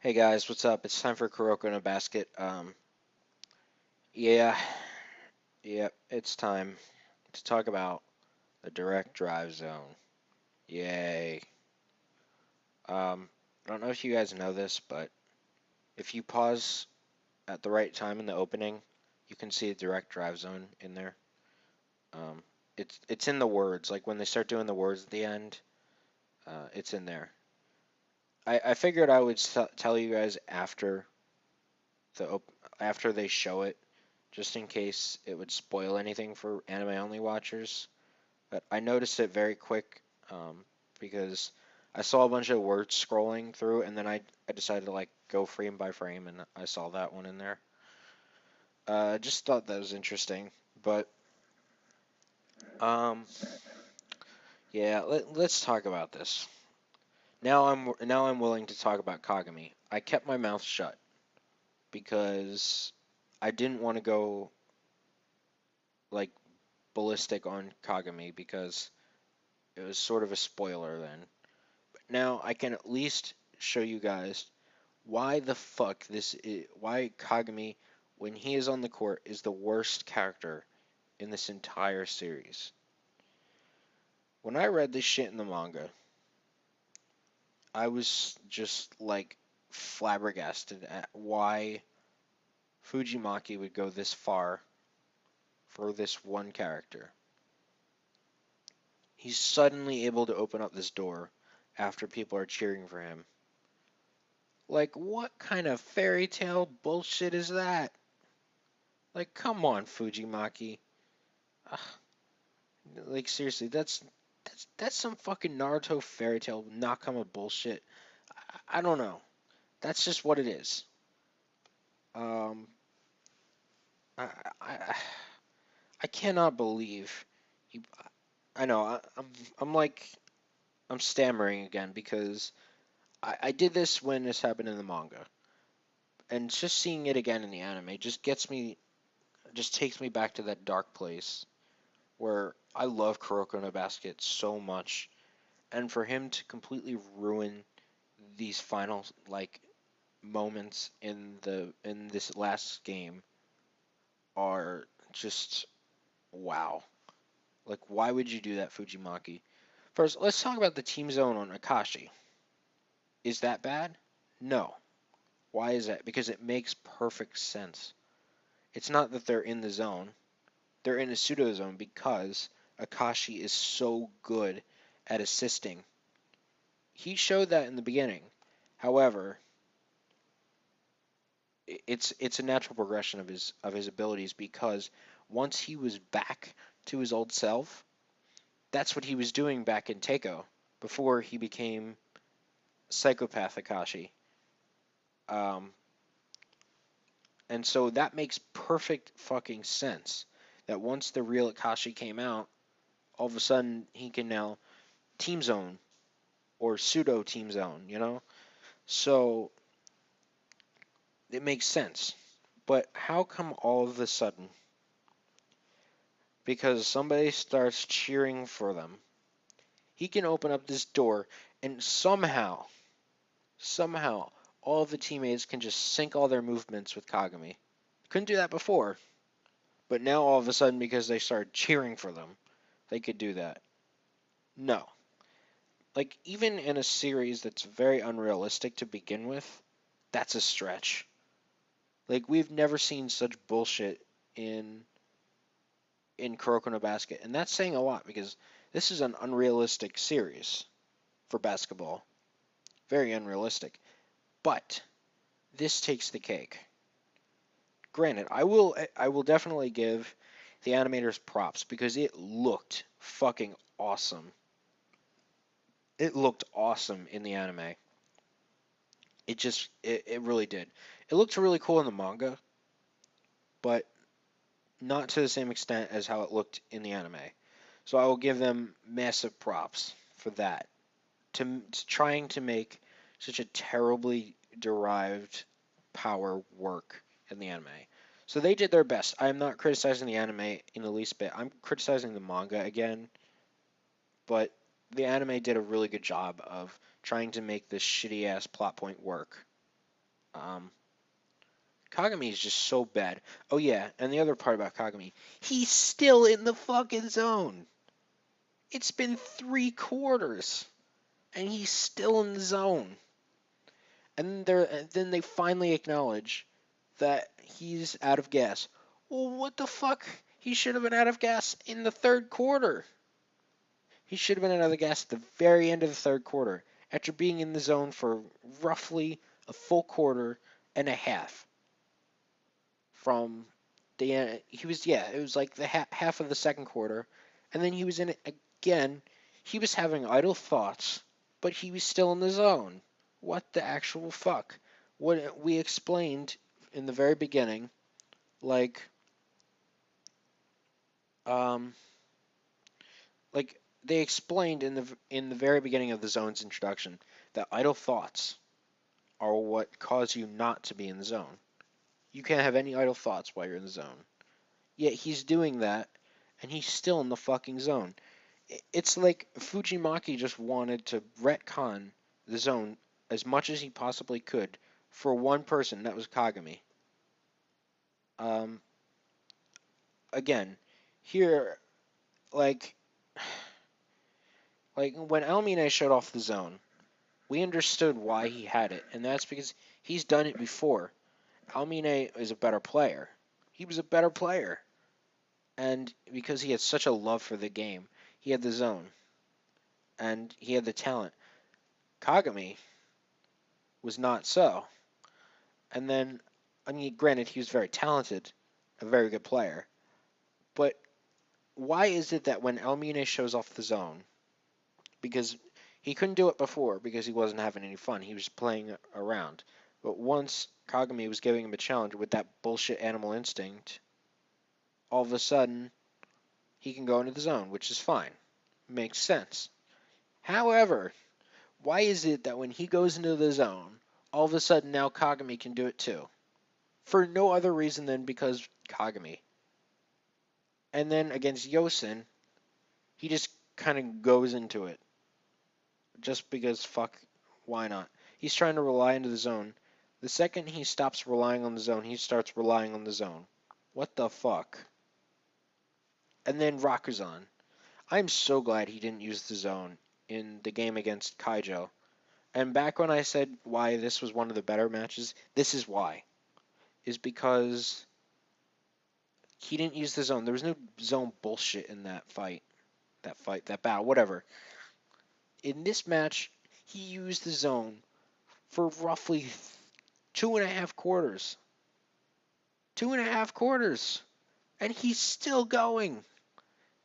Hey guys, what's up? It's time for Kuroko in a basket. Yeah, yep, it's time to talk about the direct drive zone. Yay. I don't know if you guys know this, but if you pause at the right time in the opening, you can see a direct drive zone in there. Um, it's in the words, like when they start doing the words at the end, it's in there. I figured I would tell you guys the op- after they show it, just in case it would spoil anything for anime only watchers. But I noticed it very quick because I saw a bunch of words scrolling through, and then I decided to like go frame by frame, and I saw that one in there. I just thought that was interesting. But um, yeah, let's talk about this. Now I'm willing to talk about Kagami. I kept my mouth shut because I didn't want to go like ballistic on Kagami because it was sort of a spoiler then. Now I can at least show you guys why the fuck why Kagami, when he is on the court, is the worst character in this entire series. When I read this shit in the manga, I was just like flabbergasted at why Fujimaki would go this far for this one character. He's suddenly able to open up this door after people are cheering for him. Like, what kind of fairy tale bullshit is that? Like, come on, Fujimaki. Ugh, like, seriously, that's some fucking Naruto fairy tale Nakama bullshit. I don't know. That's just what it is. Um, I, I, I cannot believe you. I know. I'm like I'm stammering again because I did this when this happened in the manga, and just seeing it again in the anime just takes me back to that dark place where I love Kuroko no Basket so much, and for him to completely ruin these final like moments in this last game are just wow. Like, why would you do that, Fujimaki? First, let's talk about the team zone on Akashi. Is that bad? No. Why is that? Because it makes perfect sense. It's not that they're in the zone. They're in a pseudo zone because Akashi is so good at assisting. He showed that in the beginning. However, it's a natural progression of his abilities because once he was back to his old self, that's what he was doing back in Teiko before he became psychopath Akashi. Um, and so that makes perfect fucking sense. That once the real Akashi came out, all of a sudden he can now team zone or pseudo team zone, you know? So it makes sense. But how come all of a sudden, because somebody starts cheering for them, he can open up this door and somehow, all of the teammates can just sync all their movements with Kagami. Couldn't do that before, but now all of a sudden, because they started cheering for them, they could do that. No. Like, even in a series that's very unrealistic to begin with, that's a stretch. Like, we've never seen such bullshit in Kuroko no Basket, and that's saying a lot because this is an unrealistic series for basketball. Very unrealistic. But this takes the cake. Granted, I will definitely give the animators props because it looked fucking awesome. It looked awesome in the anime. It really did. It looked really cool in the manga, but not to the same extent as how it looked in the anime. So I will give them massive props for that. To trying to make such a terribly derived power work in the anime. So they did their best. I'm not criticizing the anime in the least bit. I'm criticizing the manga again, but the anime did a really good job of trying to make this shitty ass plot point work. Um, Kagami is just so bad. Oh yeah, and the other part about Kagami, he's still in the fucking zone. It's been 3 quarters, and he's still in the zone. And then they finally acknowledge that he's out of gas. Well, what the fuck? He should have been out of gas in the third quarter. He should have been out of gas at the very end of the third quarter, after being in the zone for roughly a full quarter and a half. From he was, yeah, it was like the half of the second quarter, and then he was in it again. He was having idle thoughts, but he was still in the zone. What the actual fuck? What we explained in the very beginning, like, um, like they explained in the very beginning of the zone's introduction that idle thoughts are what cause you not to be in the zone. You can't have any idle thoughts while you're in the zone. Yet he's doing that, and he's still in the fucking zone. It's like Fujimaki just wanted to retcon the zone as much as he possibly could for one person, that was Kagami. Um, Again, here, like, when Almine showed off the zone, we understood why he had it, and that's because he's done it before. Almine is a better player. He was a better player, and because he had such a love for the game, he had the zone, and he had the talent. Kagami was not so. And then, I mean, granted, he was very talented, a very good player. But why is it that when Almine shows off the zone, because he couldn't do it before because he wasn't having any fun, he was playing around. But once Kagami was giving him a challenge with that bullshit animal instinct, all of a sudden he can go into the zone, which is fine. Makes sense. However, why is it that when he goes into the zone, all of a sudden now Kagami can do it too? For no other reason than because Kagami. And then against Yosin, he just kind of goes into it. Just because, fuck, why not? He's trying to rely into the zone. The second he stops relying on the zone, he starts relying on the zone. What the fuck? And then Rakuzan. I'm so glad he didn't use the zone in the game against Kaijo. And back when I said why this was one of the better matches, this is why. Is because he didn't use the zone. There was no zone bullshit in that fight. That battle, whatever. In this match, he used the zone for roughly 2.5 quarters. 2.5 quarters. And he's still going.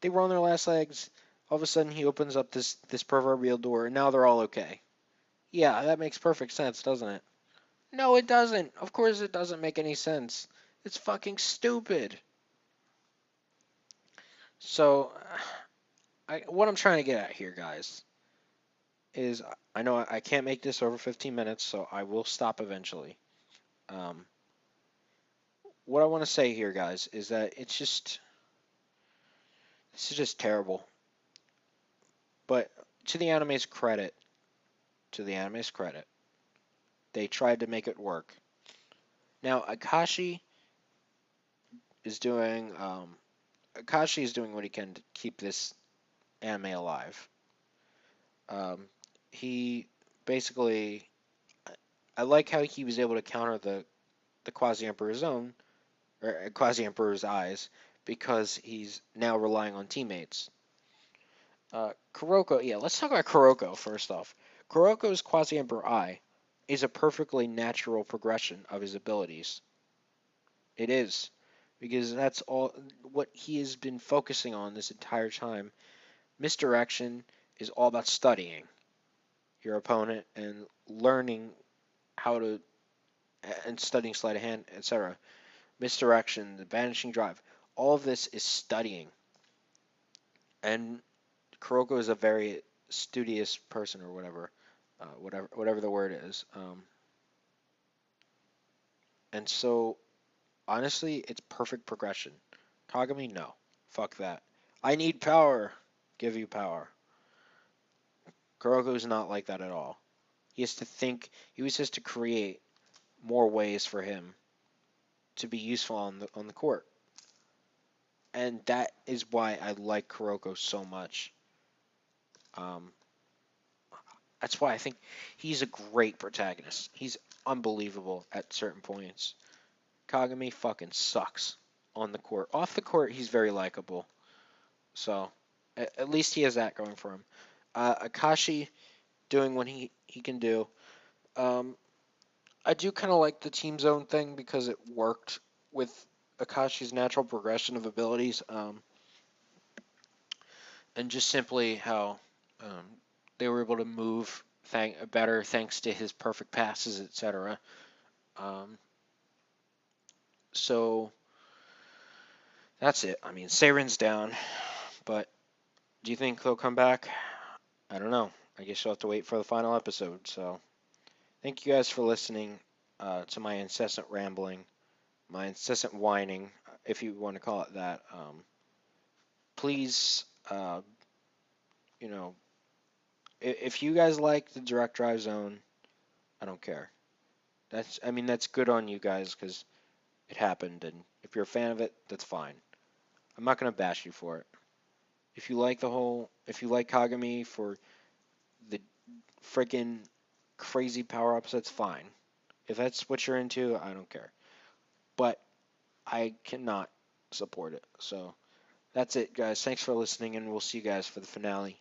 They were on their last legs. All of a sudden, he opens up this proverbial door, and now they're all okay. Yeah, that makes perfect sense, doesn't it? No, it doesn't. Of course it doesn't make any sense. It's fucking stupid. So, what I'm trying to get at here, guys, is I know I can't make this over 15 minutes, so I will stop eventually. Um, what I want to say here, guys, is that this is just terrible. But to the anime's credit, to the anime's credit, they tried to make it work. Now is doing Akashi is doing what he can to keep this anime alive. Um, he basically, I like how he was able to counter the Quasi Emperor's own or Quasi Emperor's eyes because he's now relying on teammates. Kuroko, yeah, let's talk about Kuroko first off. Kuroko's Quasi Emperor Eye is a perfectly natural progression of his abilities. It is. Because that's all what he has been focusing on this entire time. Misdirection is all about studying your opponent and learning how to and studying sleight of hand, etc. Misdirection, the vanishing drive, all of this is studying. And Kuroko is a very studious person, or whatever the word is. And so, honestly, it's perfect progression. Kagami, no, fuck that. I need power. Give you power. Kuroko is not like that at all. He has to think. He always has to create. more ways for him to be useful on the court. And that is why I like Kuroko so much. Um, that's why I think he's a great protagonist. He's unbelievable at certain points. Kagami fucking sucks on the court. Off the court, he's very likable. So at least he has that going for him. Akashi doing what he can do. Um, I do kind of like the team zone thing because it worked with Akashi's natural progression of abilities, and just simply how um, they were able to move better thanks to his perfect passes, etc. Um, so that's it. I mean, Seiren's down, but do you think they'll come back? I don't know. I guess you'll have to wait for the final episode. So thank you guys for listening to my incessant rambling, my incessant whining, if you want to call it that. Please, you know, if you guys like the direct drive zone, I don't care. I mean, that's good on you guys because it happened, and if you're a fan of it, that's fine. I'm not gonna bash you for it. If you like Kagami for the freaking crazy power ups, that's fine. If that's what you're into, I don't care. But I cannot support it. So that's it, guys. Thanks for listening, and we'll see you guys for the finale.